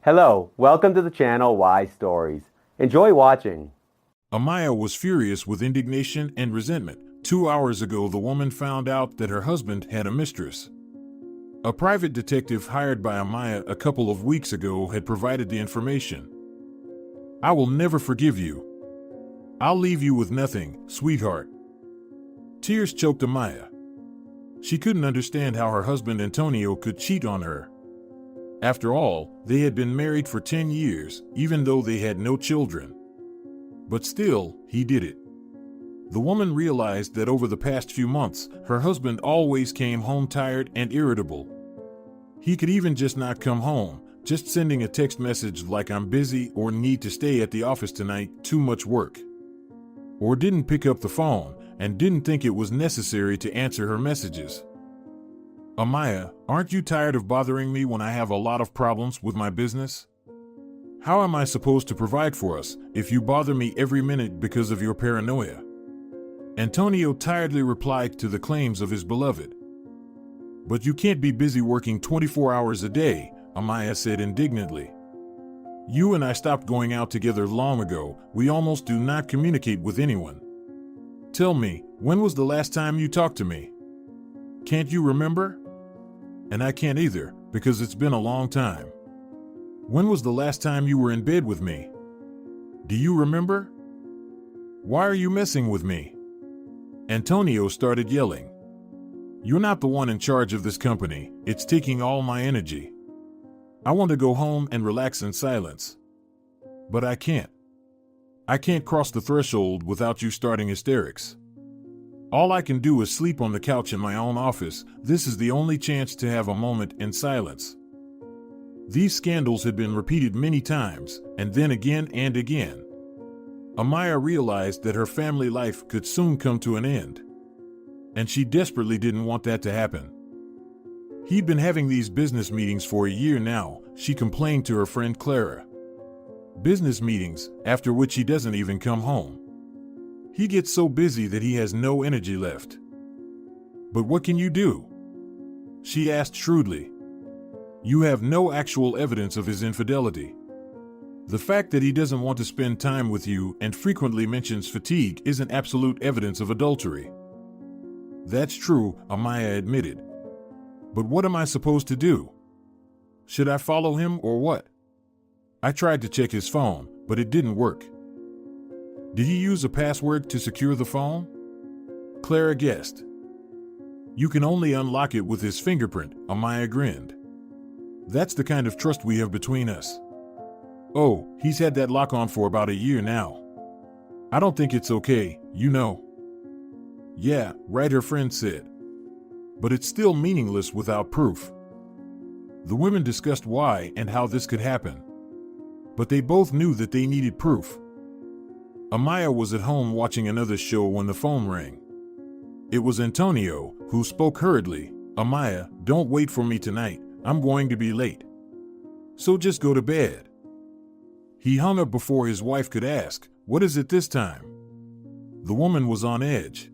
Hello, welcome to the channel Why Stories. Enjoy watching. Amaia was furious with indignation and resentment. 2 hours ago, the woman found out that her husband had a mistress. A private detective hired by Amaia a couple of weeks ago had provided the information. "I will never forgive you. I'll leave you with nothing, sweetheart." Tears choked Amaia. She couldn't understand how her husband Antonio could cheat on her. After all, they had been married for 10 years, even though they had no children. But still, he did it. The woman realized that over the past few months, her husband always came home tired and irritable. He could even just not come home, just sending a text message like "I'm busy" or "need to stay at the office tonight, too much work." Or didn't pick up the phone and didn't think it was necessary to answer her messages. "Amaia, aren't you tired of bothering me when I have a lot of problems with my business? How am I supposed to provide for us if you bother me every minute because of your paranoia?" Antonio tiredly replied to the claims of his beloved. "But you can't be busy working 24 hours a day," Amaia said indignantly. "You and I stopped going out together long ago. We almost do not communicate with anyone. Tell me, when was the last time you talked to me? Can't you remember? And I can't either, because it's been a long time. When was the last time you were in bed with me? Do you remember? Why are you messing with me?" Antonio started yelling. "You're not the one in charge of this company. It's taking all my energy. I want to go home and relax in silence. But I can't. I can't cross the threshold without you starting hysterics. All I can do is sleep on the couch in my own office. This is the only chance to have a moment in silence." These scandals had been repeated many times, and then again and again. Amaia realized that her family life could soon come to an end. And she desperately didn't want that to happen. He'd been having these business meetings for a year now, she complained to her friend Clara. Business meetings, after which he doesn't even come home. He gets so busy that he has no energy left. "But what can you do?" she asked shrewdly. "You have no actual evidence of his infidelity. The fact that he doesn't want to spend time with you and frequently mentions fatigue isn't absolute evidence of adultery." "That's true," Amaia admitted. "But what am I supposed to do? Should I follow him or what? I tried to check his phone, but it didn't work." "Did he use a password to secure the phone?" Clara guessed. "You can only unlock it with his fingerprint," Amaia grinned. "That's the kind of trust we have between us. Oh, he's had that lock on for about a year now. I don't think it's okay, you know." "Yeah, right," her friend said. "But it's still meaningless without proof." The women discussed why and how this could happen. But they both knew that they needed proof. Amaia was at home watching another show when the phone rang. It was Antonio, who spoke hurriedly. "Amaia, don't wait for me tonight. I'm going to be late. So just go to bed." He hung up before his wife could ask, "What is it this time?" The woman was on edge.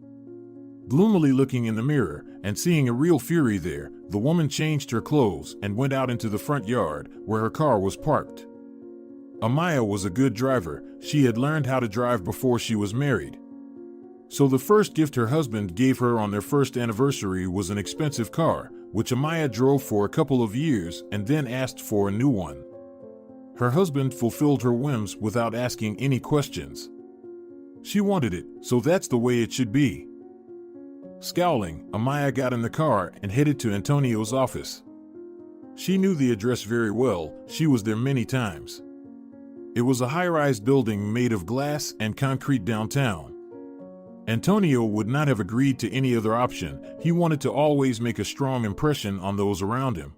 Gloomily looking in the mirror and seeing a real fury there, the woman changed her clothes and went out into the front yard where her car was parked. Amaia was a good driver. She had learned how to drive before she was married. So the first gift her husband gave her on their first anniversary was an expensive car, which Amaia drove for a couple of years and then asked for a new one. Her husband fulfilled her whims without asking any questions. She wanted it, so that's the way it should be. Scowling, Amaia got in the car and headed to Antonio's office. She knew the address very well. She was there many times. It was a high-rise building made of glass and concrete downtown. Antonio would not have agreed to any other option. He wanted to always make a strong impression on those around him.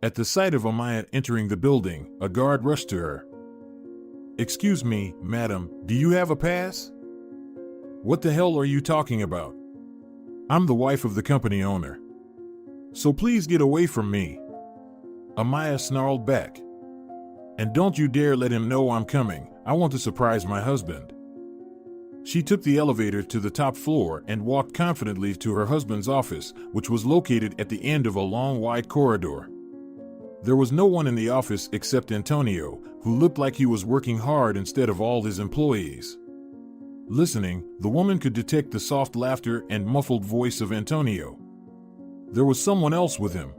At the sight of Amaia entering the building, a guard rushed to her. "Excuse me, madam, do you have a pass?" "What the hell are you talking about? I'm the wife of the company owner. So please get away from me." Amaia snarled back. "And don't you dare let him know I'm coming. I want to surprise my husband." She took the elevator to the top floor and walked confidently to her husband's office, which was located at the end of a long, wide corridor. There was no one in the office except Antonio, who looked like he was working hard instead of all his employees. Listening, the woman could detect the soft laughter and muffled voice of Antonio. There was someone else with him.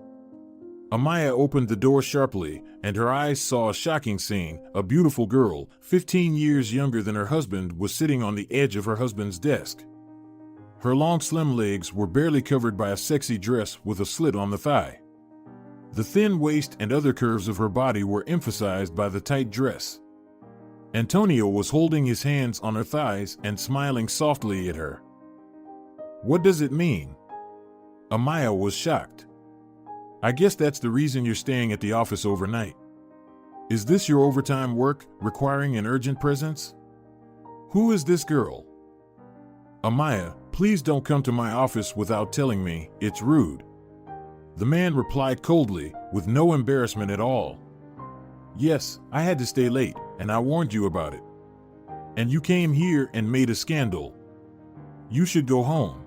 Amaia opened the door sharply, and her eyes saw a shocking scene. A beautiful girl, 15 years younger than her husband, was sitting on the edge of her husband's desk. Her long slim legs were barely covered by a sexy dress with a slit on the thigh. The thin waist and other curves of her body were emphasized by the tight dress. Antonio was holding his hands on her thighs and smiling softly at her. "What does it mean?" Amaia was shocked. "I guess that's the reason you're staying at the office overnight. Is this your overtime work, requiring an urgent presence? Who is this girl?" "Amaia, please don't come to my office without telling me, it's rude." The man replied coldly, with no embarrassment at all. "Yes, I had to stay late, and I warned you about it. And you came here and made a scandal. You should go home.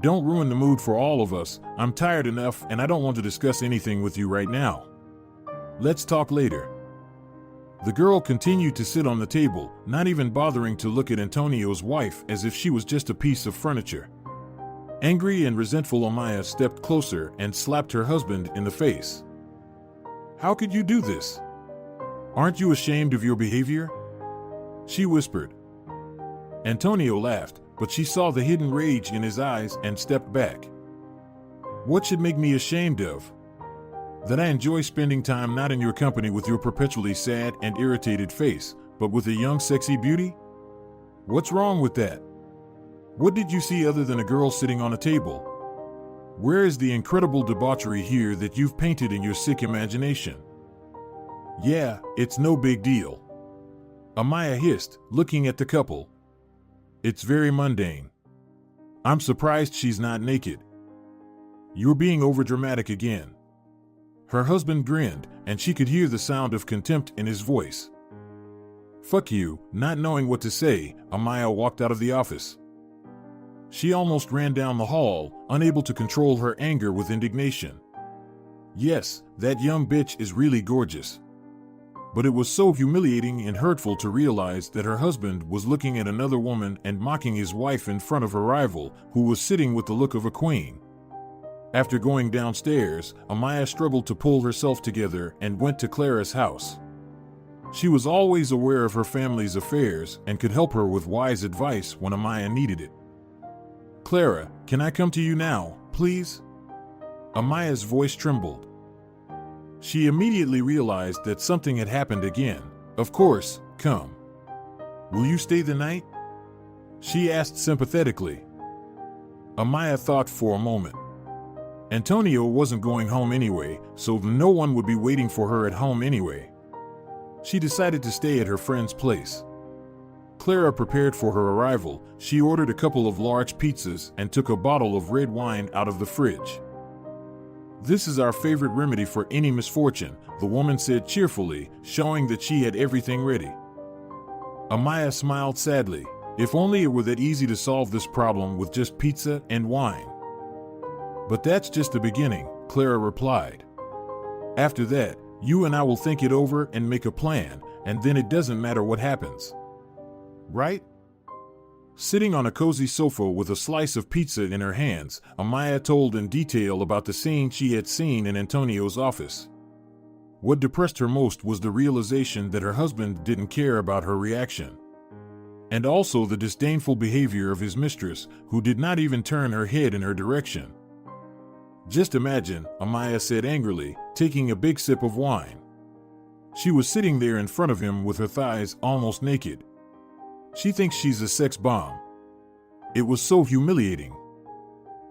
Don't ruin the mood for all of us. I'm tired enough and I don't want to discuss anything with you right now. Let's talk later." The girl continued to sit on the table, not even bothering to look at Antonio's wife as if she was just a piece of furniture. Angry and resentful, Amaia stepped closer and slapped her husband in the face. "How could you do this? Aren't you ashamed of your behavior?" she whispered. Antonio laughed, but she saw the hidden rage in his eyes and stepped back. "What should make me ashamed of? That I enjoy spending time not in your company with your perpetually sad and irritated face, but with a young sexy beauty? What's wrong with that? What did you see other than a girl sitting on a table? Where is the incredible debauchery here that you've painted in your sick imagination?" "Yeah, it's no big deal," Amaia hissed, looking at the couple. "It's very mundane. I'm surprised she's not naked." "You're being overdramatic again." Her husband grinned, and she could hear the sound of contempt in his voice. "Fuck you." Not knowing what to say, Amaia walked out of the office. She almost ran down the hall, unable to control her anger with indignation. Yes, that young bitch is really gorgeous. But it was so humiliating and hurtful to realize that her husband was looking at another woman and mocking his wife in front of her rival, who was sitting with the look of a queen. After going downstairs, Amaia struggled to pull herself together and went to Clara's house. She was always aware of her family's affairs and could help her with wise advice when Amaia needed it. "Clara, can I come to you now, please?" Amaia's voice trembled. She immediately realized that something had happened again. "Of course, come. Will you stay the night?" she asked sympathetically. Amaia thought for a moment. Antonio wasn't going home anyway, so no one would be waiting for her at home anyway. She decided to stay at her friend's place. Clara prepared for her arrival. She ordered a couple of large pizzas and took a bottle of red wine out of the fridge. "This is our favorite remedy for any misfortune," the woman said cheerfully, showing that she had everything ready. Amaia smiled sadly. If only it were that easy to solve this problem with just pizza and wine. "But that's just the beginning," Clara replied. "After that, you and I will think it over and make a plan, and then it doesn't matter what happens. Right?" Sitting on a cozy sofa with a slice of pizza in her hands, Amaia told in detail about the scene she had seen in Antonio's office. What depressed her most was the realization that her husband didn't care about her reaction. And also the disdainful behavior of his mistress, who did not even turn her head in her direction. "Just imagine," Amaia said angrily, taking a big sip of wine. She was sitting there in front of him with her thighs almost naked. She thinks she's a sex bomb. It was so humiliating.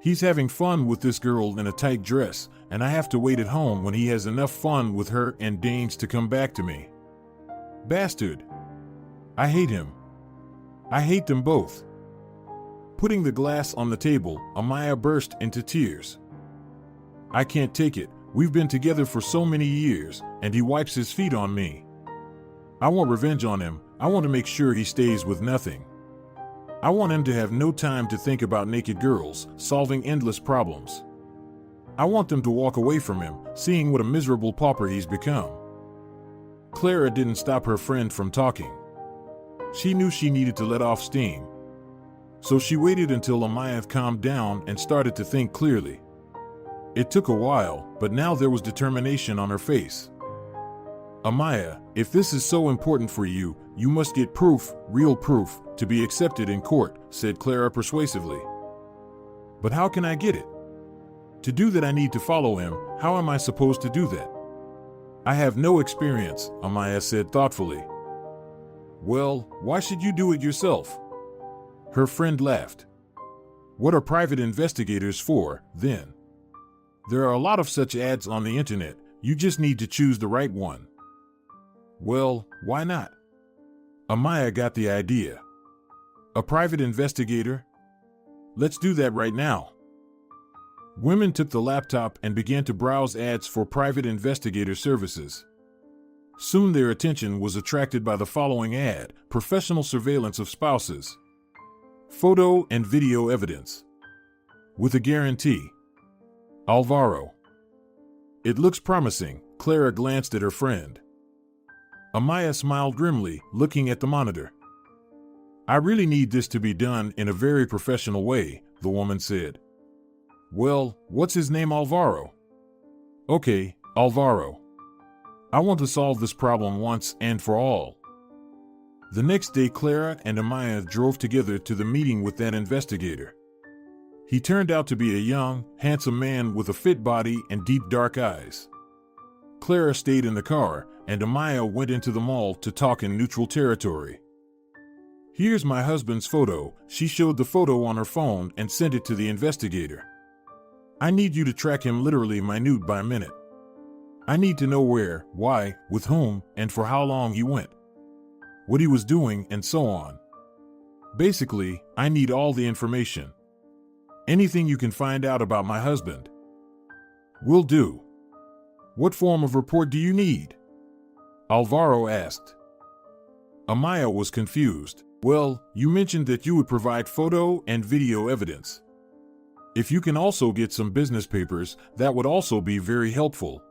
He's having fun with this girl in a tight dress, and I have to wait at home when he has enough fun with her and deigns to come back to me. Bastard. I hate him. I hate them both. Putting the glass on the table, Amaia burst into tears. "I can't take it. We've been together for so many years, and he wipes his feet on me. I want revenge on him. I want to make sure he stays with nothing. I want him to have no time to think about naked girls, solving endless problems. I want them to walk away from him, seeing what a miserable pauper he's become. Clara didn't stop her friend from talking. She knew she needed to let off steam. So she waited until Amaia calmed down and started to think clearly. It took a while, but now there was determination on her face. Amaia, if this is so important for you, you must get proof, real proof, to be accepted in court, said Clara persuasively. But how can I get it? To do that I need to follow him. How am I supposed to do that? I have no experience, Amaia said thoughtfully. Well, why should you do it yourself? Her friend laughed. What are private investigators for, then? There are a lot of such ads on the internet. You just need to choose the right one. Well, why not? Amaia got the idea. A private investigator? Let's do that right now. Women took the laptop and began to browse ads for private investigator services. Soon their attention was attracted by the following ad: professional surveillance of spouses. Photo and video evidence. With a guarantee. Alvaro. It looks promising. Clara glanced at her friend. Amaia smiled grimly, looking at the monitor. I really need this to be done in a very professional way, the woman said. Well, what's his name? Alvaro? Okay, Alvaro. I want to solve this problem once and for all. The next day, Clara and Amaia drove together to the meeting with that investigator. He turned out to be a young, handsome man with a fit body and deep dark eyes. Clara stayed in the car, and Amaia went into the mall to talk in neutral territory. Here's my husband's photo. She showed the photo on her phone and sent it to the investigator. I need you to track him literally minute by minute. I need to know where, why, with whom, and for how long he went. What he was doing, and so on. Basically, I need all the information. Anything you can find out about my husband. Will do. What form of report do you need? Alvaro asked. Amaia was confused. Well, you mentioned that you would provide photo and video evidence. If you can also get some business papers, that would also be very helpful.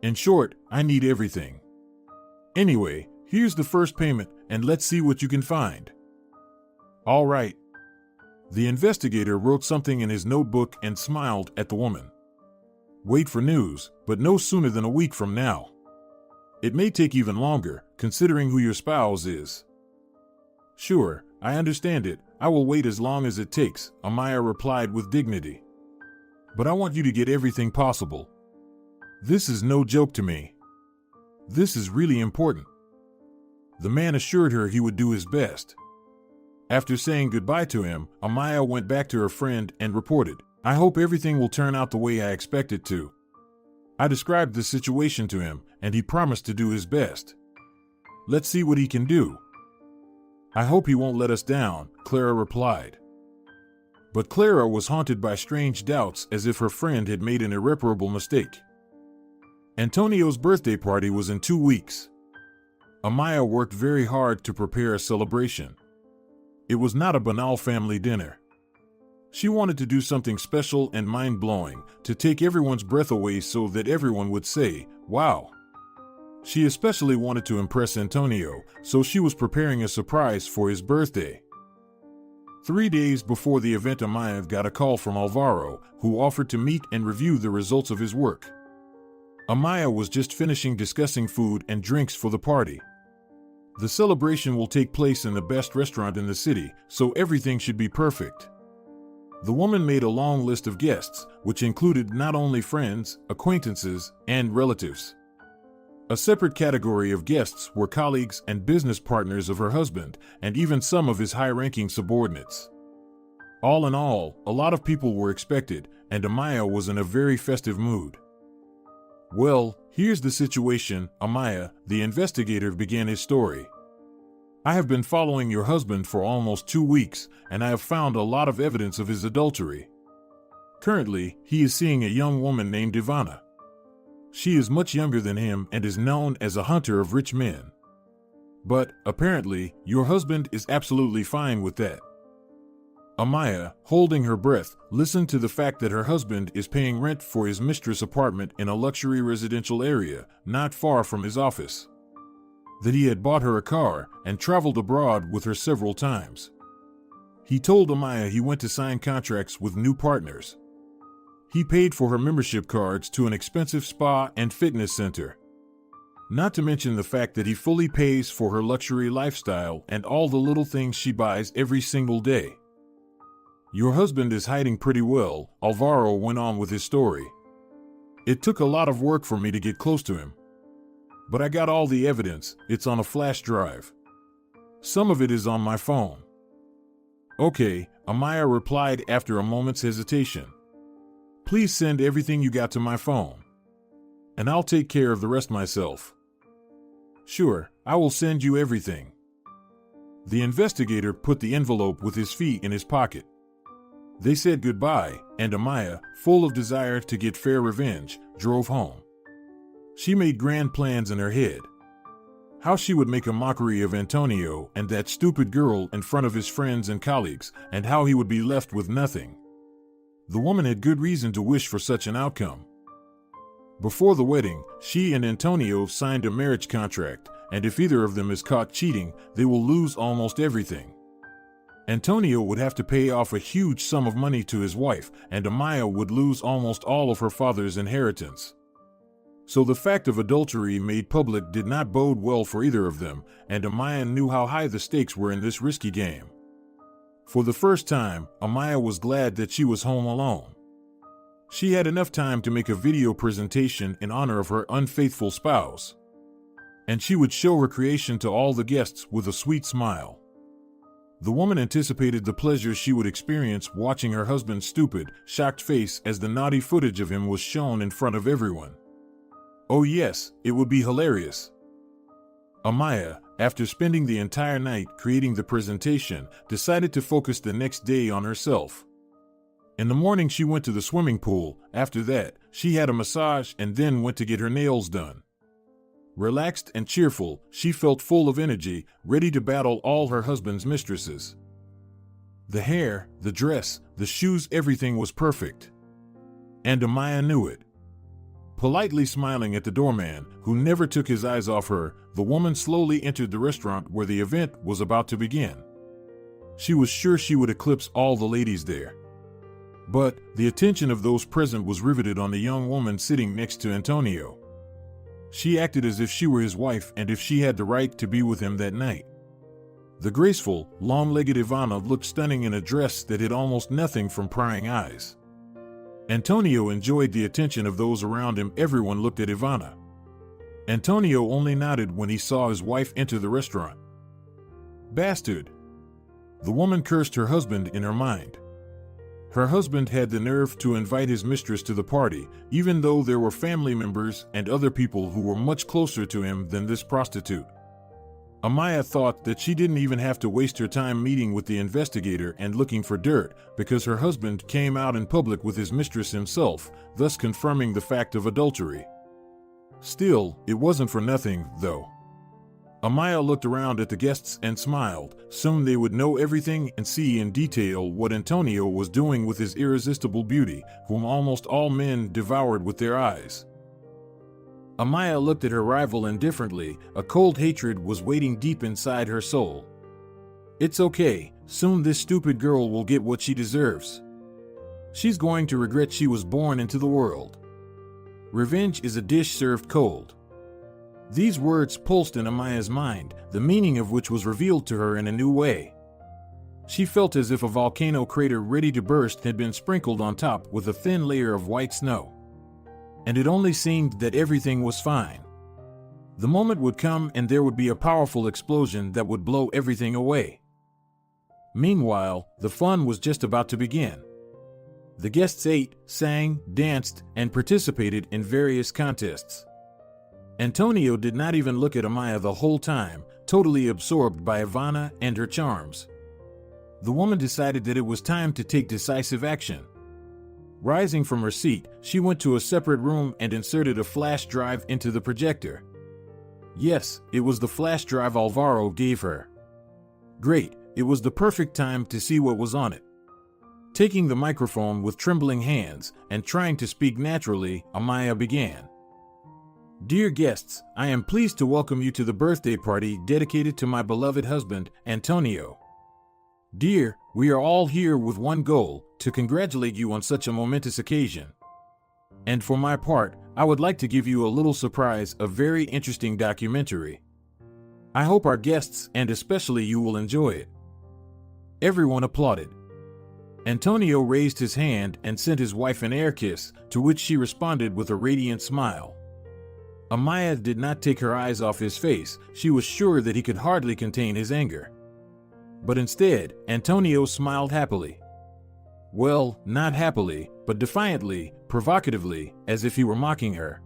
In short, I need everything. Anyway, here's the first payment, and let's see what you can find. All right. The investigator wrote something in his notebook and smiled at the woman. Wait for news, but no sooner than a week from now. It may take even longer, considering who your spouse is. Sure, I understand it. I will wait as long as it takes, Amaia replied with dignity. But I want you to get everything possible. This is no joke to me. This is really important. The man assured her he would do his best. After saying goodbye to him, Amaia went back to her friend and reported, I hope everything will turn out the way I expect it to. I described the situation to him, and he promised to do his best. Let's see what he can do. I hope he won't let us down, Clara replied. But Clara was haunted by strange doubts, as if her friend had made an irreparable mistake. Antonio's birthday party was in 2 weeks. Amaia worked very hard to prepare a celebration. It was not a banal family dinner. She wanted to do something special and mind-blowing, to take everyone's breath away so that everyone would say, wow. She especially wanted to impress Antonio, so she was preparing a surprise for his birthday. 3 days before the event, Amaia got a call from Alvaro, who offered to meet and review the results of his work. Amaia was just finishing discussing food and drinks for the party. The celebration will take place in the best restaurant in the city, so everything should be perfect. The woman made a long list of guests, which included not only friends, acquaintances, and relatives. A separate category of guests were colleagues and business partners of her husband, and even some of his high-ranking subordinates. All in all, a lot of people were expected, and Amaia was in a very festive mood. Well, here's the situation, Amaia, the investigator began his story. I have been following your husband for almost 2 weeks, and I have found a lot of evidence of his adultery. Currently, he is seeing a young woman named Ivana. She is much younger than him and is known as a hunter of rich men. But, apparently, your husband is absolutely fine with that. Amaia, holding her breath, listened to the fact that her husband is paying rent for his mistress' apartment in a luxury residential area not far from his office. That he had bought her a car and traveled abroad with her several times. He told Amaia he went to sign contracts with new partners. He paid for her membership cards to an expensive spa and fitness center. Not to mention the fact that he fully pays for her luxury lifestyle and all the little things she buys every single day. Your husband is hiding pretty well, Alvaro went on with his story. It took a lot of work for me to get close to him. But I got all the evidence, it's on a flash drive. Some of it is on my phone. Okay, Amaia replied after a moment's hesitation. Please send everything you got to my phone. And I'll take care of the rest myself. Sure, I will send you everything. The investigator put the envelope with his fee in his pocket. They said goodbye, and Amaia, full of desire to get fair revenge, drove home. She made grand plans in her head. How she would make a mockery of Antonio and that stupid girl in front of his friends and colleagues, and how he would be left with nothing. The woman had good reason to wish for such an outcome. Before the wedding, she and Antonio signed a marriage contract, and if either of them is caught cheating, they will lose almost everything. Antonio would have to pay off a huge sum of money to his wife, and Amaia would lose almost all of her father's inheritance. So the fact of adultery made public did not bode well for either of them, and Amaia knew how high the stakes were in this risky game. For the first time, Amaia was glad that she was home alone. She had enough time to make a video presentation in honor of her unfaithful spouse. And she would show her creation to all the guests with a sweet smile. The woman anticipated the pleasure she would experience watching her husband's stupid, shocked face as the naughty footage of him was shown in front of everyone. Oh yes, it would be hilarious. Amaia, after spending the entire night creating the presentation, decided to focus the next day on herself. In the morning she went to the swimming pool, after that, she had a massage and then went to get her nails done. Relaxed and cheerful, she felt full of energy, ready to battle all her husband's mistresses. The hair, the dress, the shoes, everything was perfect. And Amaia knew it. Politely smiling at the doorman, who never took his eyes off her, the woman slowly entered the restaurant where the event was about to begin. She was sure she would eclipse all the ladies there. But the attention of those present was riveted on the young woman sitting next to Antonio. She acted as if she were his wife and if she had the right to be with him that night. The graceful, long-legged Ivana looked stunning in a dress that hid almost nothing from prying eyes. Antonio enjoyed the attention of those around him. Everyone looked at Ivana. Antonio only nodded when he saw his wife enter the restaurant. Bastard! The woman cursed her husband in her mind. Her husband had the nerve to invite his mistress to the party, even though there were family members and other people who were much closer to him than this prostitute. Amaia thought that she didn't even have to waste her time meeting with the investigator and looking for dirt, because her husband came out in public with his mistress himself, thus confirming the fact of adultery. Still, it wasn't for nothing, though. Amaia looked around at the guests and smiled. Soon they would know everything and see in detail what Antonio was doing with his irresistible beauty, whom almost all men devoured with their eyes. Amaia looked at her rival indifferently. A cold hatred was waiting deep inside her soul. It's okay, soon this stupid girl will get what she deserves. She's going to regret she was born into the world. Revenge is a dish served cold. These words pulsed in Amaia's mind, the meaning of which was revealed to her in a new way. She felt as if a volcano crater ready to burst had been sprinkled on top with a thin layer of white snow. And it only seemed that everything was fine. The moment would come and there would be a powerful explosion that would blow everything away. Meanwhile, the fun was just about to begin. The guests ate, sang, danced, and participated in various contests. Antonio did not even look at Amaia the whole time, totally absorbed by Ivana and her charms. The woman decided that it was time to take decisive action. Rising from her seat, she went to a separate room and inserted a flash drive into the projector. Yes, it was the flash drive Alvaro gave her. Great, it was the perfect time to see what was on it. Taking the microphone with trembling hands and trying to speak naturally, Amaia began. Dear guests, I am pleased to welcome you to the birthday party dedicated to my beloved husband, Antonio. Dear, we are all here with one goal, to congratulate you on such a momentous occasion. And for my part, I would like to give you a little surprise, a very interesting documentary. I hope our guests and especially you will enjoy it. Everyone applauded. Antonio raised his hand and sent his wife an air kiss, to which she responded with a radiant smile. Amaia did not take her eyes off his face. She was sure that he could hardly contain his anger. But instead, Antonio smiled happily. Well, not happily, but defiantly, provocatively, as if he were mocking her.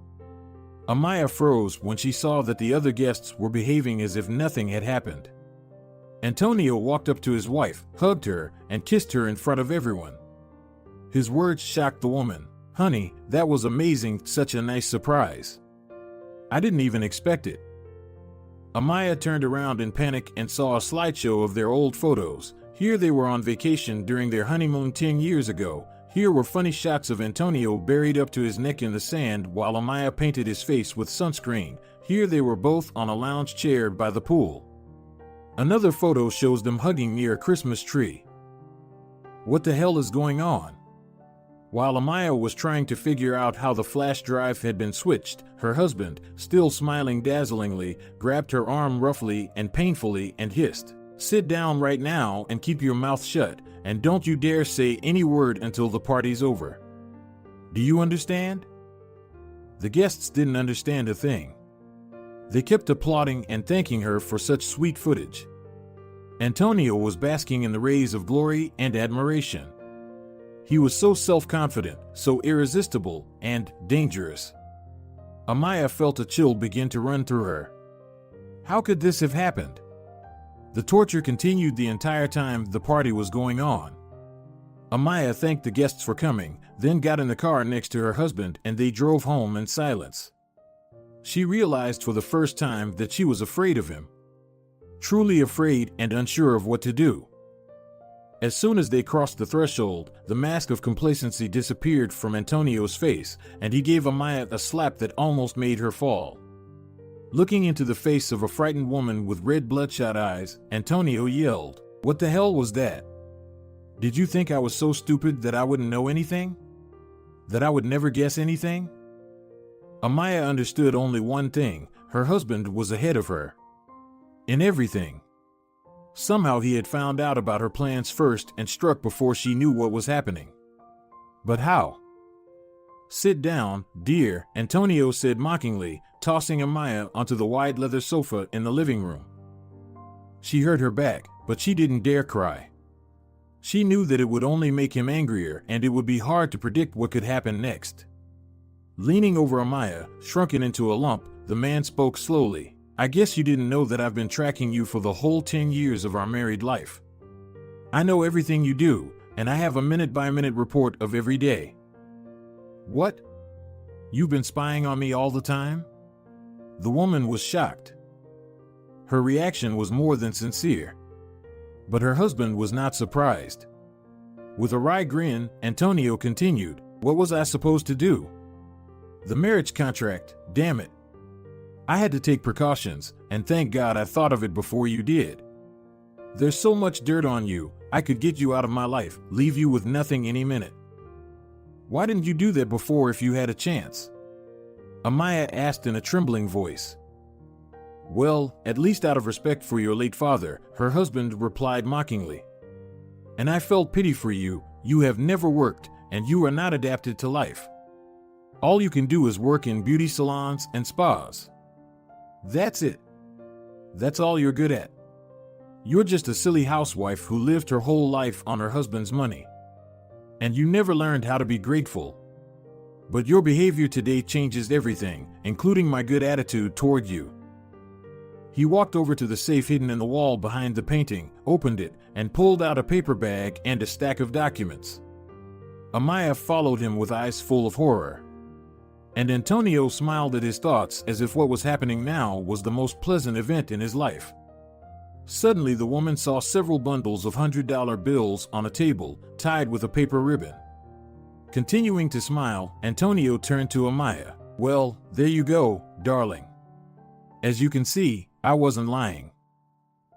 Amaia froze when she saw that the other guests were behaving as if nothing had happened. Antonio walked up to his wife, hugged her, and kissed her in front of everyone. His words shocked the woman. Honey, that was amazing, such a nice surprise. I didn't even expect it. Amaia turned around in panic and saw a slideshow of their old photos. Here they were on vacation during their honeymoon 10 years ago. Here were funny shots of Antonio buried up to his neck in the sand while Amaia painted his face with sunscreen. Here they were both on a lounge chair by the pool. Another photo shows them hugging near a Christmas tree. What the hell is going on? While Amaia was trying to figure out how the flash drive had been switched, her husband, still smiling dazzlingly, grabbed her arm roughly and painfully and hissed, "Sit down right now and keep your mouth shut, and don't you dare say any word until the party's over. Do you understand?" The guests didn't understand a thing. They kept applauding and thanking her for such sweet footage. Antonio was basking in the rays of glory and admiration. He was so self-confident, so irresistible, and dangerous. Amaia felt a chill begin to run through her. How could this have happened? The torture continued the entire time the party was going on. Amaia thanked the guests for coming, then got in the car next to her husband and they drove home in silence. She realized for the first time that she was afraid of him. Truly afraid and unsure of what to do. As soon as they crossed the threshold, the mask of complacency disappeared from Antonio's face, and he gave Amaia a slap that almost made her fall. Looking into the face of a frightened woman with red bloodshot eyes, Antonio yelled, "What the hell was that? Did you think I was so stupid that I wouldn't know anything? That I would never guess anything?" Amaia understood only one thing: her husband was ahead of her. In everything. Somehow he had found out about her plans first and struck before she knew what was happening. But how? "Sit down, dear," Antonio said mockingly, tossing Amaia onto the wide leather sofa in the living room. She hurt her back, but she didn't dare cry. She knew that it would only make him angrier and it would be hard to predict what could happen next. Leaning over Amaia, shrunken into a lump, the man spoke slowly. "I guess you didn't know that I've been tracking you for the whole 10 years of our married life. I know everything you do, and I have a minute-by-minute report of every day." "What? You've been spying on me all the time?" The woman was shocked. Her reaction was more than sincere. But her husband was not surprised. With a wry grin, Antonio continued, "What was I supposed to do? The marriage contract, damn it. I had to take precautions, and thank God I thought of it before you did. There's so much dirt on you, I could get you out of my life, leave you with nothing any minute. Why didn't you do that before if you had a chance?" Amaia asked in a trembling voice. "Well, at least out of respect for your late father," her husband replied mockingly. "And I felt pity for you. You have never worked, and you are not adapted to life. All you can do is work in beauty salons and spas. That's it. That's all you're good at. You're just a silly housewife who lived her whole life on her husband's money. And you never learned how to be grateful. But your behavior today changes everything, including my good attitude toward you." He walked over to the safe hidden in the wall behind the painting, opened it, and pulled out a paper bag and a stack of documents. Amaia followed him with eyes full of horror. And Antonio smiled at his thoughts as if what was happening now was the most pleasant event in his life. Suddenly, the woman saw several bundles of $100 bills on a table, tied with a paper ribbon. Continuing to smile, Antonio turned to Amaia. "Well, there you go, darling. As you can see, I wasn't lying.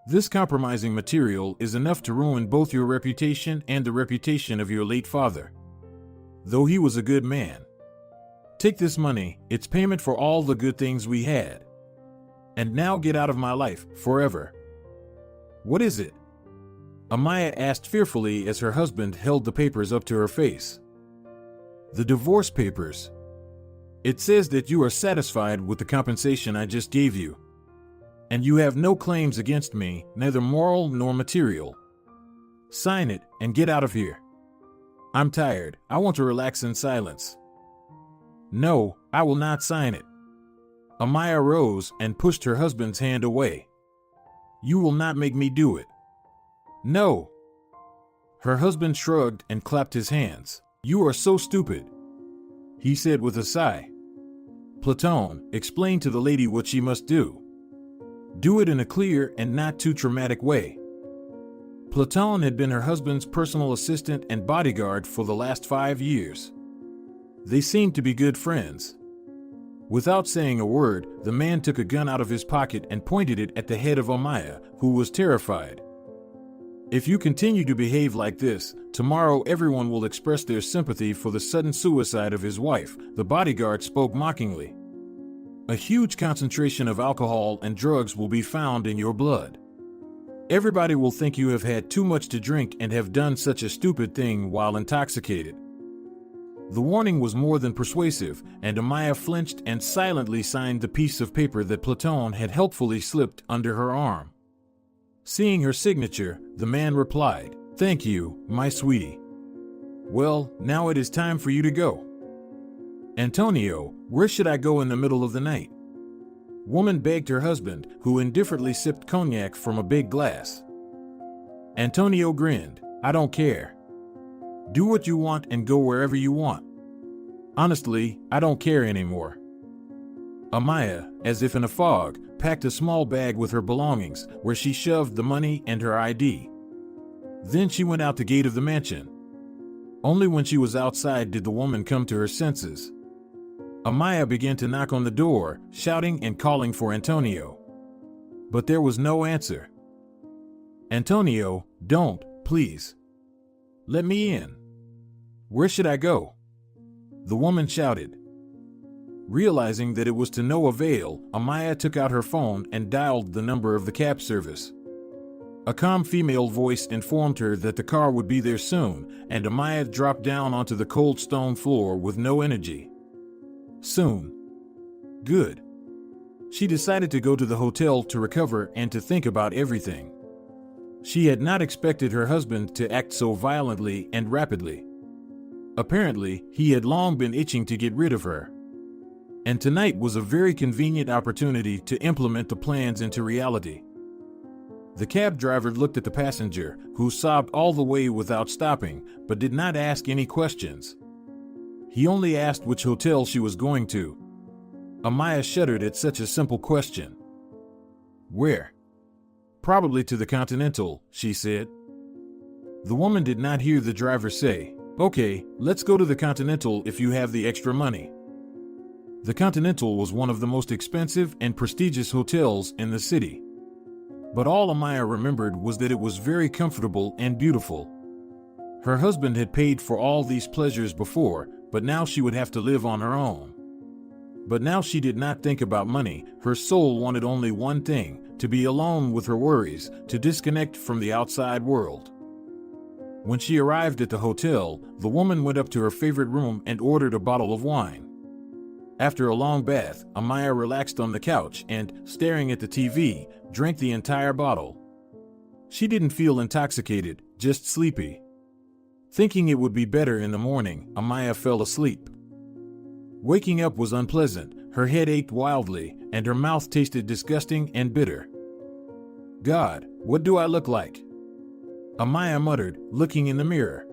This compromising material is enough to ruin both your reputation and the reputation of your late father. Though he was a good man. Take this money, it's payment for all the good things we had. And now get out of my life, forever." "What is it?" Amaia asked fearfully as her husband held the papers up to her face. "The divorce papers. It says that you are satisfied with the compensation I just gave you. And you have no claims against me, neither moral nor material. Sign it and get out of here. I'm tired. I want to relax in silence." "No, I will not sign it." Amaia rose and pushed her husband's hand away. "You will not make me do it." "No." Her husband shrugged and clapped his hands. "You are so stupid," he said with a sigh. "Platon, explain to the lady what she must do. Do it in a clear and not too traumatic way." Platon had been her husband's personal assistant and bodyguard for the last 5 years. They seemed to be good friends. Without saying a word, the man took a gun out of his pocket and pointed it at the head of Amaia, who was terrified. "If you continue to behave like this, tomorrow everyone will express their sympathy for the sudden suicide of his wife," the bodyguard spoke mockingly. "A huge concentration of alcohol and drugs will be found in your blood. Everybody will think you have had too much to drink and have done such a stupid thing while intoxicated." The warning was more than persuasive, and Amaia flinched and silently signed the piece of paper that Platon had helpfully slipped under her arm. Seeing her signature, the man replied, "Thank you, my sweetie. Well, now it is time for you to go." "Antonio, where should I go in the middle of the night?" Woman begged her husband, who indifferently sipped cognac from a big glass. Antonio grinned. "I don't care. Do what you want and go wherever you want. Honestly, I don't care anymore." Amaia, as if in a fog, packed a small bag with her belongings, where she shoved the money and her ID. Then she went out the gate of the mansion. Only when she was outside did the woman come to her senses. Amaia began to knock on the door, shouting and calling for Antonio. But there was no answer. "Antonio, don't, please. Let me in. Where should I go?" the woman shouted. Realizing that it was to no avail, Amaia took out her phone and dialed the number of the cab service. A calm female voice informed her that the car would be there soon, and Amaia dropped down onto the cold stone floor with no energy. Soon. Good. She decided to go to the hotel to recover and to think about everything. She had not expected her husband to act so violently and rapidly. Apparently, he had long been itching to get rid of her. And tonight was a very convenient opportunity to implement the plans into reality. The cab driver looked at the passenger, who sobbed all the way without stopping, but did not ask any questions. He only asked which hotel she was going to. Amaia shuddered at such a simple question. "Where?" "Probably to the Continental," she said. The woman did not hear the driver say, "Okay, let's go to the Continental if you have the extra money." The Continental was one of the most expensive and prestigious hotels in the city. But all Amaia remembered was that it was very comfortable and beautiful. Her husband had paid for all these pleasures before, but now she would have to live on her own. But now she did not think about money. Her soul wanted only one thing, to be alone with her worries, to disconnect from the outside world. When she arrived at the hotel, the woman went up to her favorite room and ordered a bottle of wine. After a long bath, Amaia relaxed on the couch and, staring at the TV, drank the entire bottle. She didn't feel intoxicated, just sleepy. Thinking it would be better in the morning, Amaia fell asleep. Waking up was unpleasant, her head ached wildly, and her mouth tasted disgusting and bitter. "God, what do I look like?" Amaia muttered, looking in the mirror.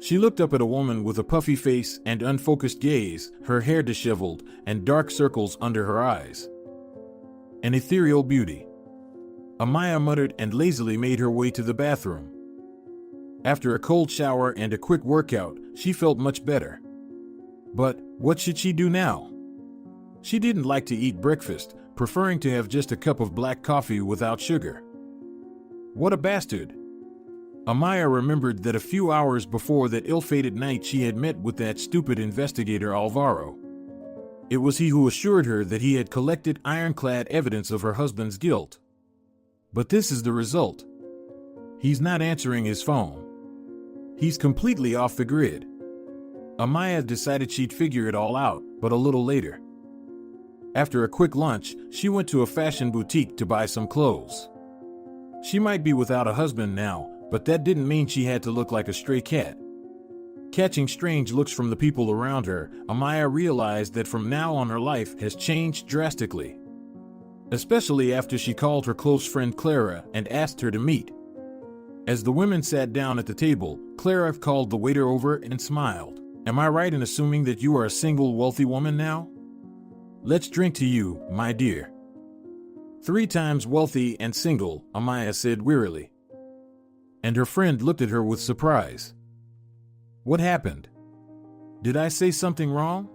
She looked up at a woman with a puffy face and unfocused gaze, her hair disheveled, and dark circles under her eyes. An ethereal beauty. Amaia muttered and lazily made her way to the bathroom. After a cold shower and a quick workout, she felt much better. But what should she do now? She didn't like to eat breakfast, preferring to have just a cup of black coffee without sugar. What a bastard! Amaia remembered that a few hours before that ill-fated night she had met with that stupid investigator Alvaro. It was he who assured her that he had collected ironclad evidence of her husband's guilt. But this is the result. He's not answering his phone. He's completely off the grid. Amaia decided she'd figure it all out, but a little later. After a quick lunch, she went to a fashion boutique to buy some clothes. She might be without a husband now, but that didn't mean she had to look like a stray cat. Catching strange looks from the people around her, Amaia realized that from now on her life has changed drastically. Especially after she called her close friend Clara and asked her to meet. As the women sat down at the table, Clara called the waiter over and smiled. "Am I right in assuming that you are a single, wealthy woman now? Let's drink to you, my dear." 3 times wealthy and single, Amaia said wearily. And her friend looked at her with surprise. What happened? Did I say something wrong?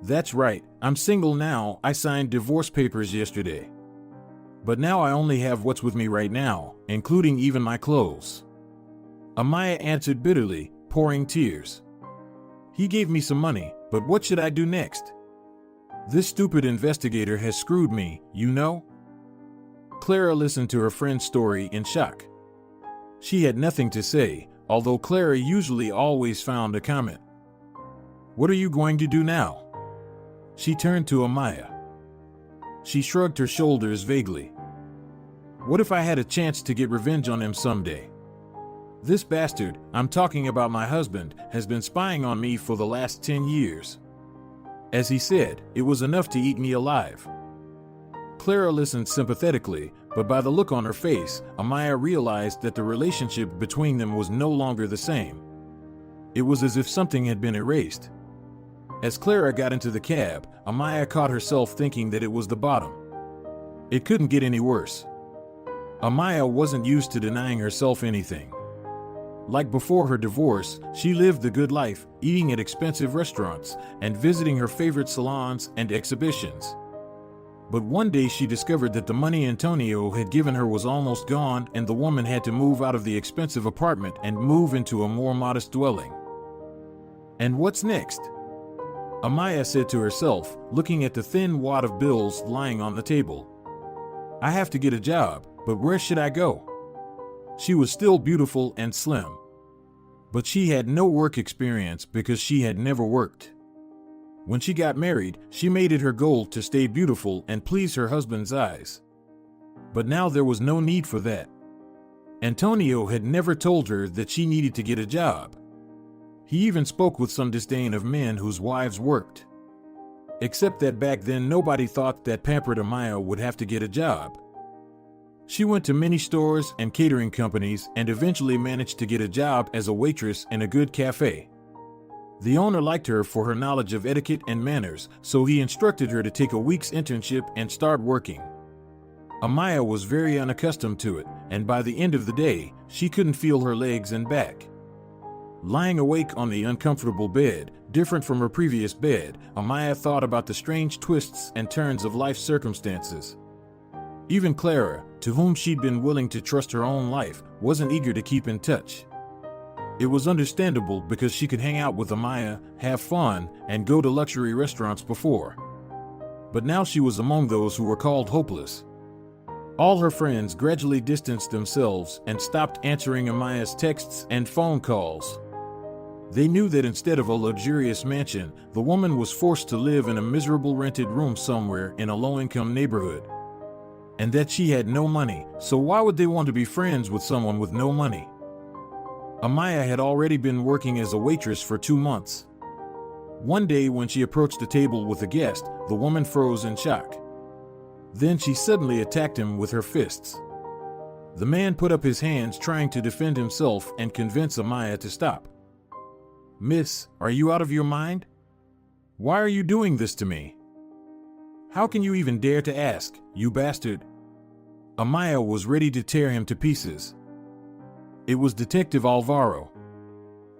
That's right, I'm single now. I signed divorce papers yesterday. But now I only have what's with me right now, including even my clothes. Amaia answered bitterly, pouring tears. He gave me some money, but what should I do next? This stupid investigator has screwed me, you know? Clara listened to her friend's story in shock. She had nothing to say, although Clara usually always found a comment. What are you going to do now? She turned to Amaia. She shrugged her shoulders vaguely. What if I had a chance to get revenge on him someday? This bastard, I'm talking about my husband, has been spying on me for the last 10 years. As he said, it was enough to eat me alive. Clara listened sympathetically, but by the look on her face, Amaia realized that the relationship between them was no longer the same. It was as if something had been erased. As Clara got into the cab, Amaia caught herself thinking that it was the bottom. It couldn't get any worse. Amaia wasn't used to denying herself anything. Like before her divorce, she lived the good life, eating at expensive restaurants and visiting her favorite salons and exhibitions. But one day she discovered that the money Antonio had given her was almost gone, and the woman had to move out of the expensive apartment and move into a more modest dwelling. And what's next? Amaia said to herself, looking at the thin wad of bills lying on the table. I have to get a job, but where should I go? She was still beautiful and slim. But she had no work experience because she had never worked. When she got married, she made it her goal to stay beautiful and please her husband's eyes. But now there was no need for that. Antonio had never told her that she needed to get a job. He even spoke with some disdain of men whose wives worked. Except that back then nobody thought that pampered Amaia would have to get a job. She went to many stores and catering companies and eventually managed to get a job as a waitress in a good cafe. The owner liked her for her knowledge of etiquette and manners, so he instructed her to take a week's internship and start working. Amaia was very unaccustomed to it, and by the end of the day, she couldn't feel her legs and back. Lying awake on the uncomfortable bed, different from her previous bed, Amaia thought about the strange twists and turns of life's circumstances. Even Clara, to whom she'd been willing to trust her own life, wasn't eager to keep in touch. It was understandable because she could hang out with Amaia, have fun, and go to luxury restaurants before. But now she was among those who were called hopeless. All her friends gradually distanced themselves and stopped answering Amaia's texts and phone calls. They knew that instead of a luxurious mansion, the woman was forced to live in a miserable rented room somewhere in a low-income neighborhood. And that she had no money, so why would they want to be friends with someone with no money? Amaia had already been working as a waitress for 2 months. One day when she approached the table with a guest, the woman froze in shock. Then she suddenly attacked him with her fists. The man put up his hands trying to defend himself and convince Amaia to stop. Miss, are you out of your mind? Why are you doing this to me? How can you even dare to ask, you bastard? Amaia was ready to tear him to pieces. It was Detective Alvaro.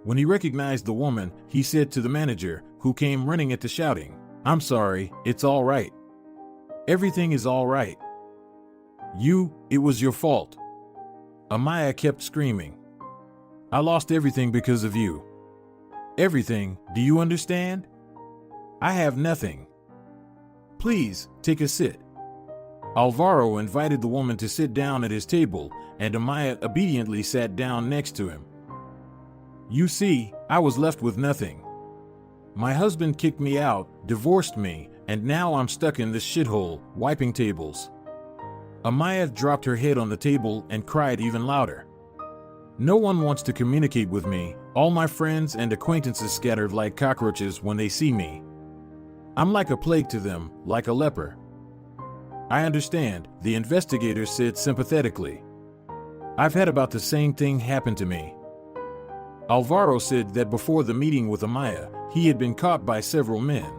When he recognized the woman, he said to the manager, who came running at the shouting, "I'm sorry, it's all right. Everything is all right. It was your fault." Amaia kept screaming. "I lost everything because of you. Everything, do you understand? I have nothing. Please, take a sit." Alvaro invited the woman to sit down at his table, and Amaia obediently sat down next to him. "You see, I was left with nothing. My husband kicked me out, divorced me, and now I'm stuck in this shithole, wiping tables." Amaia dropped her head on the table and cried even louder. "No one wants to communicate with me. All my friends and acquaintances scattered like cockroaches when they see me. I'm like a plague to them, like a leper." "I understand," the investigator said sympathetically. "I've had about the same thing happen to me." Alvaro said that before the meeting with Amaia, he had been caught by several men.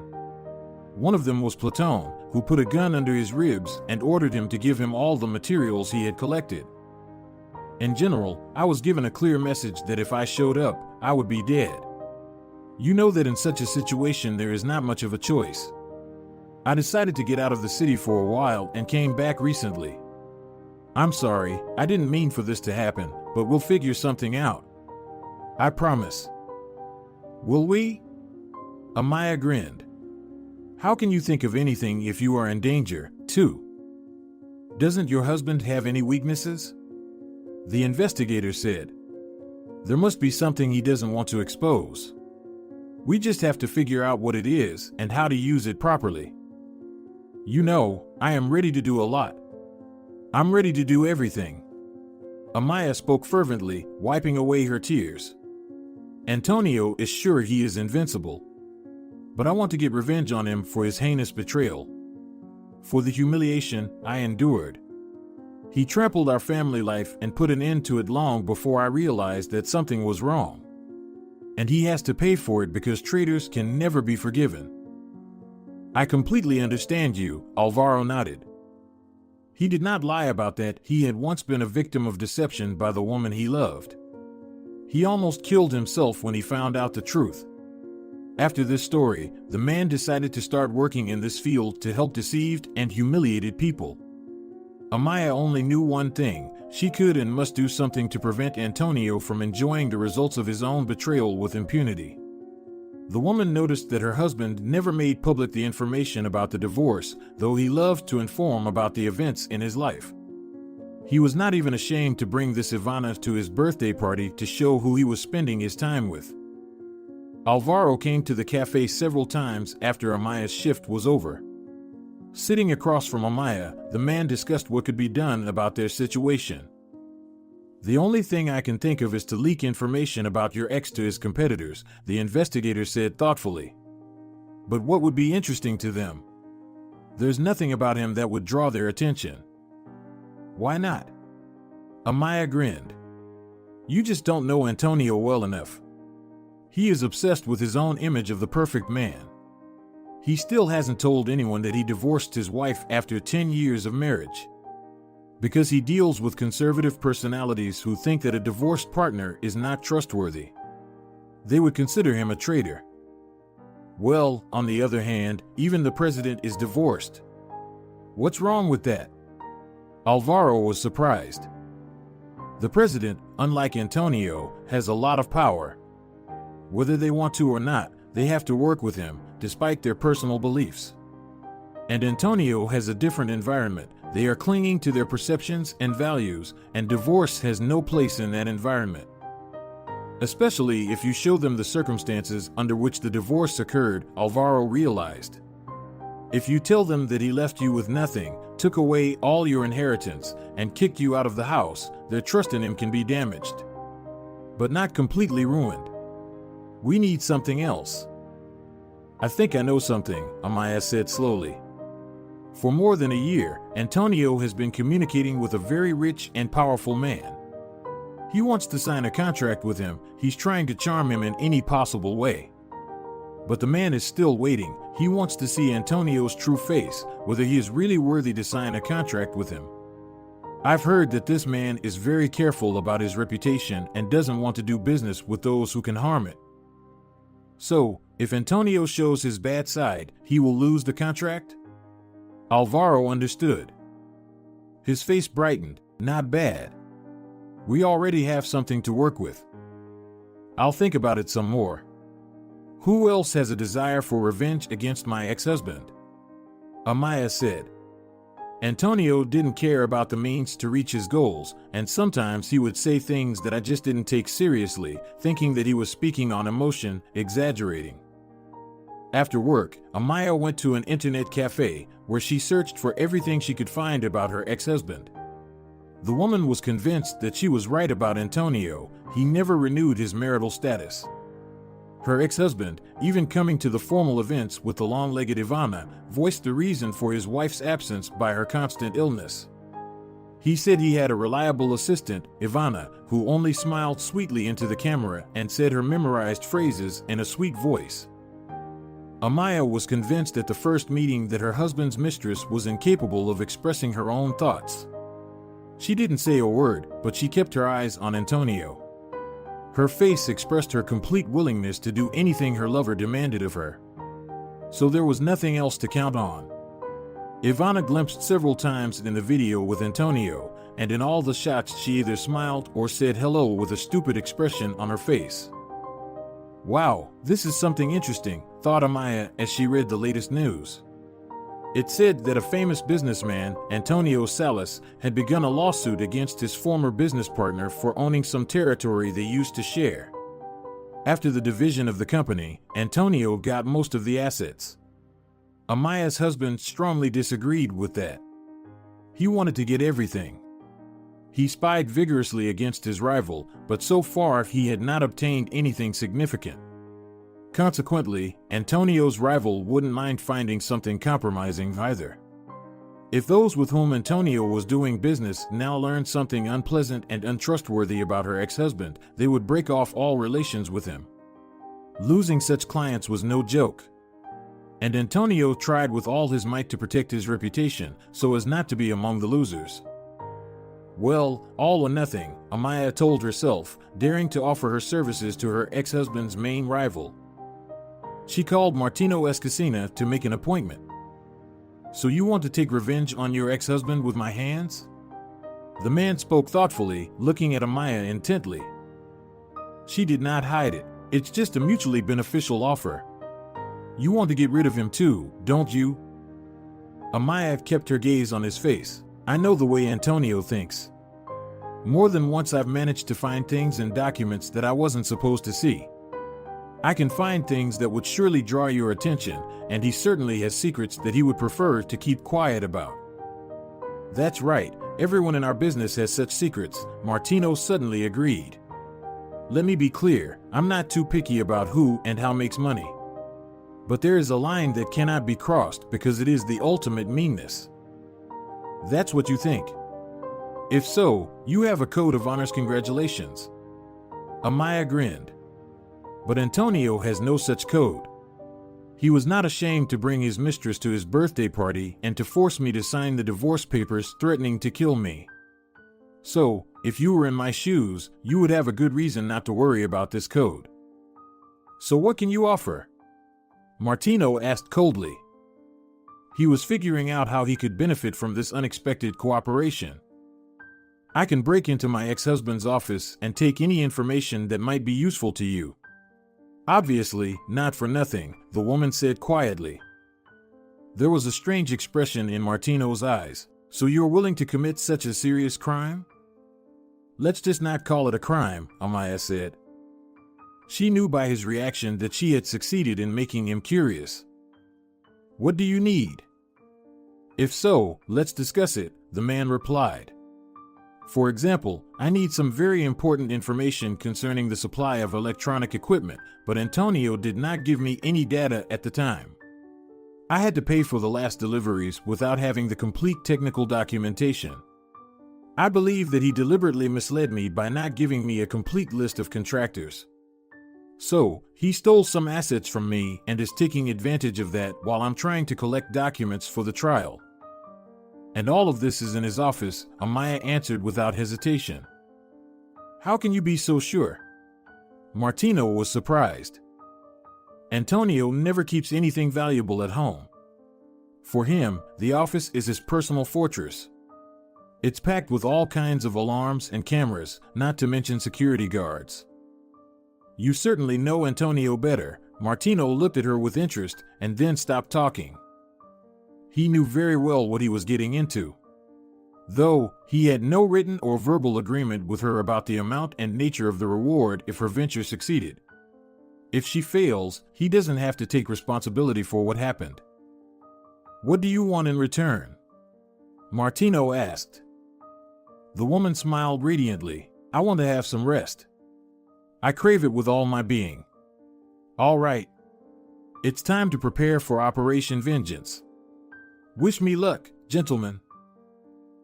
One of them was Platon, who put a gun under his ribs and ordered him to give him all the materials he had collected. "In general, I was given a clear message that if I showed up, I would be dead. You know that in such a situation there is not much of a choice. I decided to get out of the city for a while and came back recently. I'm sorry, I didn't mean for this to happen, but we'll figure something out. I promise." "Will we?" Amaia grinned. "How can you think of anything if you are in danger, too? Doesn't your husband have any weaknesses?" The investigator said. "There must be something he doesn't want to expose. We just have to figure out what it is and how to use it properly. You know, I am ready to do a lot. I'm ready to do everything." Amaia spoke fervently, wiping away her tears. "Antonio is sure he is invincible. But I want to get revenge on him for his heinous betrayal. For the humiliation I endured. He trampled our family life and put an end to it long before I realized that something was wrong. And he has to pay for it because traitors can never be forgiven." "I completely understand you," Alvaro nodded. He did not lie about that. He had once been a victim of deception by the woman he loved. He almost killed himself when he found out the truth. After this story, the man decided to start working in this field to help deceived and humiliated people. Amaia only knew one thing: she could and must do something to prevent Antonio from enjoying the results of his own betrayal with impunity. The woman noticed that her husband never made public the information about the divorce, though he loved to inform about the events in his life. He was not even ashamed to bring this Ivana to his birthday party to show who he was spending his time with. Alvaro came to the cafe several times after Amaia's shift was over. Sitting across from Amaia, the man discussed what could be done about their situation. "The only thing I can think of is to leak information about your ex to his competitors," the investigator said thoughtfully. "But what would be interesting to them? There's nothing about him that would draw their attention." "Why not?" Amaia grinned. "You just don't know Antonio well enough. He is obsessed with his own image of the perfect man. He still hasn't told anyone that he divorced his wife after 10 years of marriage. Because he deals with conservative personalities who think that a divorced partner is not trustworthy. They would consider him a traitor. Well, on the other hand, even the president is divorced. What's wrong with that?" Alvaro was surprised. The president, unlike Antonio, has a lot of power. Whether they want to or not, they have to work with him, despite their personal beliefs. And Antonio has a different environment. They are clinging to their perceptions and values, and divorce has no place in that environment. Especially if you show them the circumstances under which the divorce occurred, Alvaro realized. If you tell them that he left you with nothing, took away all your inheritance, and kicked you out of the house, their trust in him can be damaged. But not completely ruined. We need something else. "I think I know something," Amaia said slowly. "For more than a year, Antonio has been communicating with a very rich and powerful man. He wants to sign a contract with him. He's trying to charm him in any possible way. But the man is still waiting. He wants to see Antonio's true face, whether he is really worthy to sign a contract with him. I've heard that this man is very careful about his reputation and doesn't want to do business with those who can harm it. So, if Antonio shows his bad side, he will lose the contract? Alvaro understood. His face brightened. Not bad. We already have something to work with. I'll think about it some more. Who else has a desire for revenge against my ex-husband? Amaia said. Antonio didn't care about the means to reach his goals, and sometimes he would say things that I just didn't take seriously, thinking that he was speaking on emotion, exaggerating. After work, Amaia went to an internet cafe, where she searched for everything she could find about her ex-husband. The woman was convinced that she was right about Antonio. He never renewed his marital status. Her ex-husband, even coming to the formal events with the long-legged Ivana, voiced the reason for his wife's absence by her constant illness. He said he had a reliable assistant, Ivana, who only smiled sweetly into the camera and said her memorized phrases in a sweet voice. Amaia was convinced at the first meeting that her husband's mistress was incapable of expressing her own thoughts. She didn't say a word, but she kept her eyes on Antonio. Her face expressed her complete willingness to do anything her lover demanded of her. So there was nothing else to count on. Ivana glimpsed several times in the video with Antonio, and in all the shots she either smiled or said hello with a stupid expression on her face. Wow, this is something interesting, thought Amaia as she read the latest news. It said that a famous businessman, Antonio Salas, had begun a lawsuit against his former business partner for owning some territory they used to share. After the division of the company, Antonio got most of the assets. Amaia's husband strongly disagreed with that. He wanted to get everything. He spied vigorously against his rival, but so far he had not obtained anything significant. Consequently, Antonio's rival wouldn't mind finding something compromising either. If those with whom Antonio was doing business now learned something unpleasant and untrustworthy about her ex-husband, they would break off all relations with him. Losing such clients was no joke. And Antonio tried with all his might to protect his reputation so as not to be among the losers. Well, all or nothing, Amaia told herself, daring to offer her services to her ex-husband's main rival. She called Martino Escasina to make an appointment. So you want to take revenge on your ex-husband with my hands? The man spoke thoughtfully, looking at Amaia intently. She did not hide it. It's just a mutually beneficial offer. You want to get rid of him too, don't you? Amaia kept her gaze on his face. I know the way Antonio thinks. More than once I've managed to find things in documents that I wasn't supposed to see. I can find things that would surely draw your attention, and he certainly has secrets that he would prefer to keep quiet about. That's right, everyone in our business has such secrets, Martino suddenly agreed. Let me be clear, I'm not too picky about who and how makes money. But there is a line that cannot be crossed because it is the ultimate meanness. That's what you think. If so, you have a code of honors. Congratulations. Amaia grinned. But Antonio has no such code. He was not ashamed to bring his mistress to his birthday party and to force me to sign the divorce papers threatening to kill me. So, if you were in my shoes, you would have a good reason not to worry about this code. So what can you offer? Martino asked coldly. He was figuring out how he could benefit from this unexpected cooperation. I can break into my ex-husband's office and take any information that might be useful to you. Obviously, not for nothing, the woman said quietly. There was a strange expression in Martino's eyes. So you're willing to commit such a serious crime? Let's just not call it a crime, Amaia said. She knew by his reaction that she had succeeded in making him curious. What do you need? If so, let's discuss it, the man replied. For example, I need some very important information concerning the supply of electronic equipment, but Antonio did not give me any data at the time. I had to pay for the last deliveries without having the complete technical documentation. I believe that he deliberately misled me by not giving me a complete list of contractors. So, he stole some assets from me and is taking advantage of that while I'm trying to collect documents for the trial. And all of this is in his office, Amaia answered without hesitation. How can you be so sure? Martino was surprised. Antonio never keeps anything valuable at home. For him, the office is his personal fortress. It's packed with all kinds of alarms and cameras, not to mention security guards. You certainly know Antonio better. Martino looked at her with interest and then stopped talking. He knew very well what he was getting into. Though, he had no written or verbal agreement with her about the amount and nature of the reward if her venture succeeded. If she fails, he doesn't have to take responsibility for what happened. What do you want in return? Martino asked. The woman smiled radiantly. I want to have some rest. I crave it with all my being. All right. It's time to prepare for Operation Vengeance. Wish me luck, gentlemen.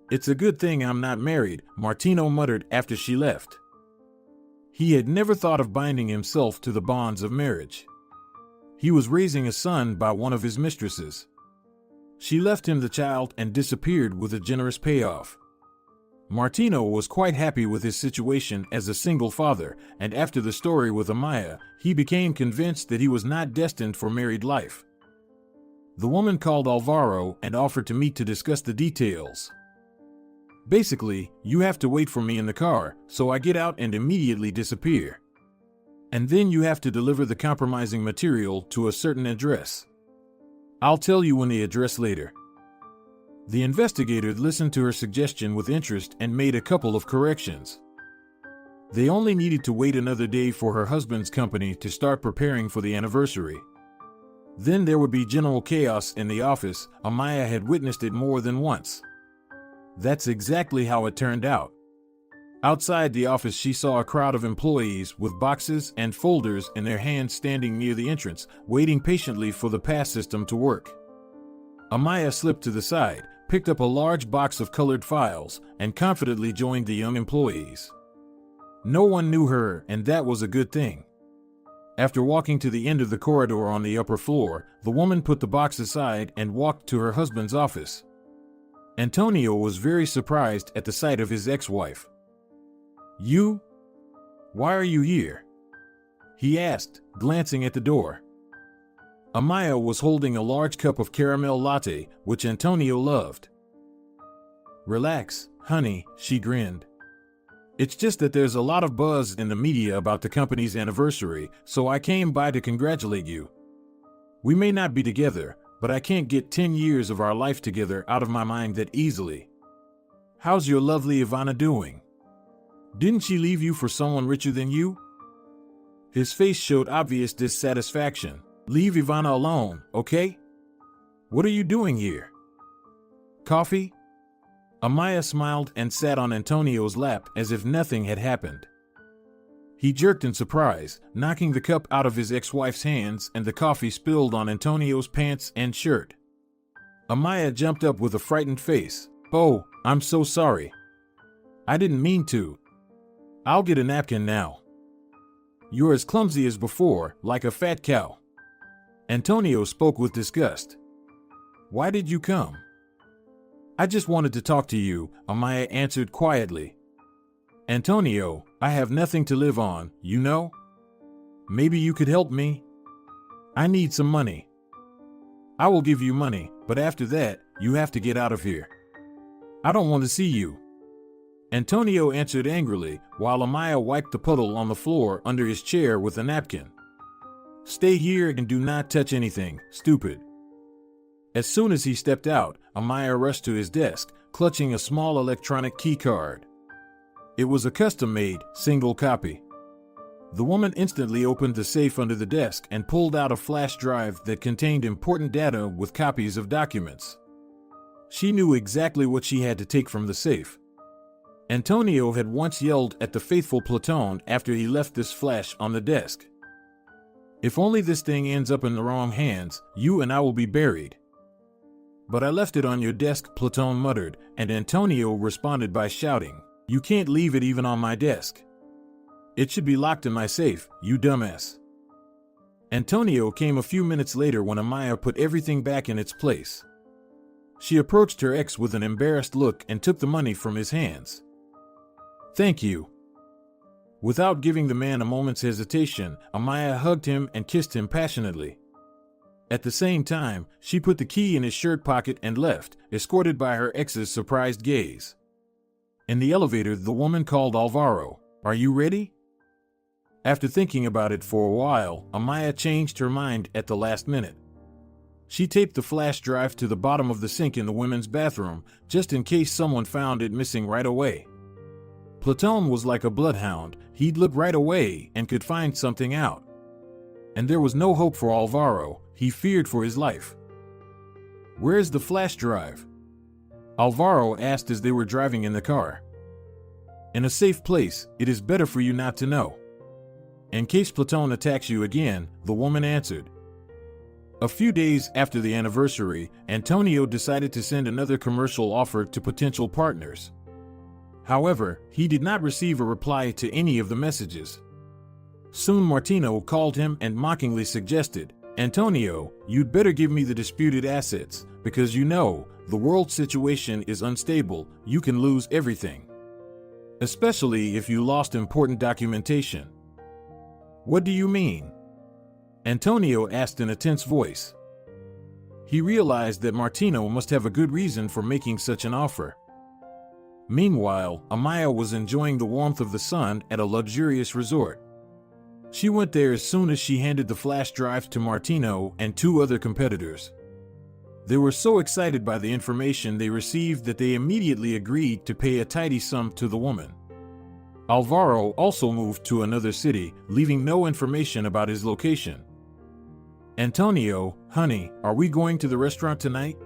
It's a good thing I'm not married, Martino muttered after she left. He had never thought of binding himself to the bonds of marriage. He was raising a son by one of his mistresses. She left him the child and disappeared with a generous payoff. Martino was quite happy with his situation as a single father, and after the story with Amaia, he became convinced that he was not destined for married life. The woman called Alvaro and offered to meet to discuss the details. Basically, you have to wait for me in the car, so I get out and immediately disappear. And then you have to deliver the compromising material to a certain address. I'll tell you when the address later. The investigator listened to her suggestion with interest and made a couple of corrections. They only needed to wait another day for her husband's company to start preparing for the anniversary. Then there would be general chaos in the office. Amaia had witnessed it more than once. That's exactly how it turned out. Outside the office, she saw a crowd of employees with boxes and folders in their hands standing near the entrance, waiting patiently for the pass system to work. Amaia slipped to the side, picked up a large box of colored files, and confidently joined the young employees. No one knew her, and that was a good thing. After walking to the end of the corridor on the upper floor, the woman put the box aside and walked to her husband's office. Antonio was very surprised at the sight of his ex-wife. You? Why are you here? He asked, glancing at the door. Amaia was holding a large cup of caramel latte, which Antonio loved. Relax, honey, she grinned. It's just that there's a lot of buzz in the media about the company's anniversary, so I came by to congratulate you. We may not be together, but I can't get 10 years of our life together out of my mind that easily. How's your lovely Ivana doing? Didn't she leave you for someone richer than you? His face showed obvious dissatisfaction. Leave Ivana alone, okay? What are you doing here? Coffee? Amaia smiled and sat on Antonio's lap as if nothing had happened. He jerked in surprise, knocking the cup out of his ex-wife's hands, and the coffee spilled on Antonio's pants and shirt. Amaia jumped up with a frightened face. Oh, I'm so sorry. I didn't mean to. I'll get a napkin now. You're as clumsy as before, like a fat cow. Antonio spoke with disgust. Why did you come? I just wanted to talk to you, Amaia answered quietly. Antonio, I have nothing to live on, you know? Maybe you could help me? I need some money. I will give you money, but after that, you have to get out of here. I don't want to see you. Antonio answered angrily, while Amaia wiped the puddle on the floor under his chair with a napkin. Stay here and do not touch anything, stupid. As soon as he stepped out, Amaia rushed to his desk, clutching a small electronic key card. It was a custom-made, single copy. The woman instantly opened the safe under the desk and pulled out a flash drive that contained important data with copies of documents. She knew exactly what she had to take from the safe. Antonio had once yelled at the faithful Platon after he left this flash on the desk. If only this thing ends up in the wrong hands, you and I will be buried. But I left it on your desk, Platon muttered, and Antonio responded by shouting, You can't leave it even on my desk. It should be locked in my safe, you dumbass. Antonio came a few minutes later when Amaia put everything back in its place. She approached her ex with an embarrassed look and took the money from his hands. "Thank you." Without giving the man a moment's hesitation, Amaia hugged him and kissed him passionately. At the same time, she put the key in his shirt pocket and left, escorted by her ex's surprised gaze. In the elevator, the woman called Alvaro. "Are you ready?" After thinking about it for a while, Amaia changed her mind at the last minute. She taped the flash drive to the bottom of the sink in the women's bathroom, just in case someone found it missing right away. Platon was like a bloodhound. He'd look right away and could find something out. And there was no hope for Alvaro. He feared for his life. "Where's the flash drive?" Alvaro asked as they were driving in the car. "In a safe place. It is better for you not to know. In case Platon attacks you again," the woman answered. A few days after the anniversary, Antonio decided to send another commercial offer to potential partners. However, he did not receive a reply to any of the messages. Soon Martino called him and mockingly suggested, "Antonio, you'd better give me the disputed assets, because you know, the world situation is unstable, you can lose everything. Especially if you lost important documentation." "What do you mean?" Antonio asked in a tense voice. He realized that Martino must have a good reason for making such an offer. Meanwhile, Amaia was enjoying the warmth of the sun at a luxurious resort. She went there as soon as she handed the flash drive to Martino and two other competitors. They were so excited by the information they received that they immediately agreed to pay a tidy sum to the woman. Alvaro also moved to another city, leaving no information about his location. "Antonio, honey, are we going to the restaurant tonight?"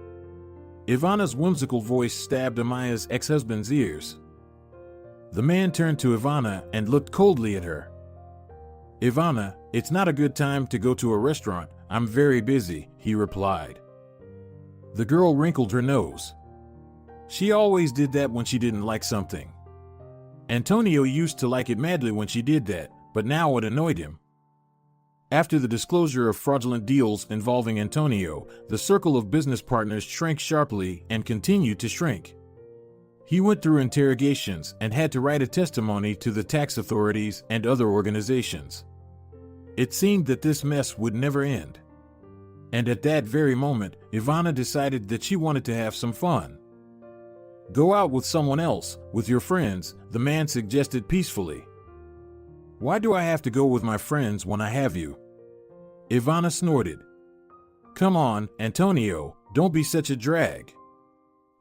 Ivana's whimsical voice stabbed Amaia's ex-husband's ears. The man turned to Ivana and looked coldly at her. "Ivana, it's not a good time to go to a restaurant. I'm very busy," he replied. The girl wrinkled her nose. She always did that when she didn't like something. Antonio used to like it madly when she did that, but now it annoyed him. After the disclosure of fraudulent deals involving Antonio, the circle of business partners shrank sharply and continued to shrink. He went through interrogations and had to write a testimony to the tax authorities and other organizations. It seemed that this mess would never end. And at that very moment, Ivana decided that she wanted to have some fun. "Go out with someone else, with your friends," the man suggested peacefully. "Why do I have to go with my friends when I have you?" Ivana snorted. "Come on, Antonio, don't be such a drag.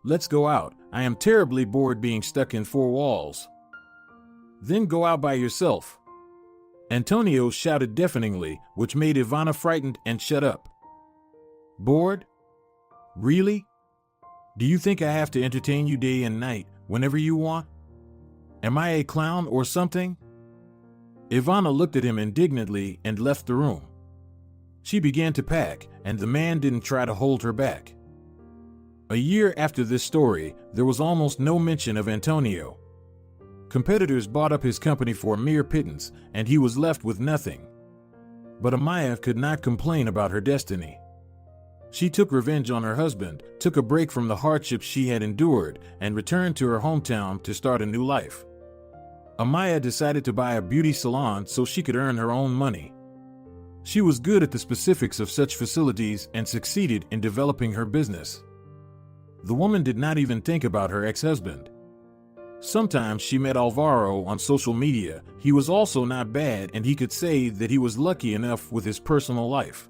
Let's go out. I am terribly bored being stuck in four walls." "Then go out by yourself." Antonio shouted deafeningly, which made Ivana frightened and shut up. "Bored? Really? Do you think I have to entertain you day and night, whenever you want? Am I a clown or something?" Ivana looked at him indignantly and left the room. She began to pack, and the man didn't try to hold her back. A year after this story, there was almost no mention of Antonio. Competitors bought up his company for a mere pittance, and he was left with nothing. But Amaia could not complain about her destiny. She took revenge on her husband, took a break from the hardships she had endured, and returned to her hometown to start a new life. Amaia decided to buy a beauty salon so she could earn her own money. She was good at the specifics of such facilities and succeeded in developing her business. The woman did not even think about her ex-husband. Sometimes she met Alvaro on social media. He was also not bad, and he could say that he was lucky enough with his personal life.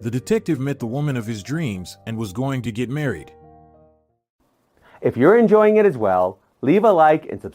The detective met the woman of his dreams and was going to get married. If you're enjoying it as well, leave a like and subscribe.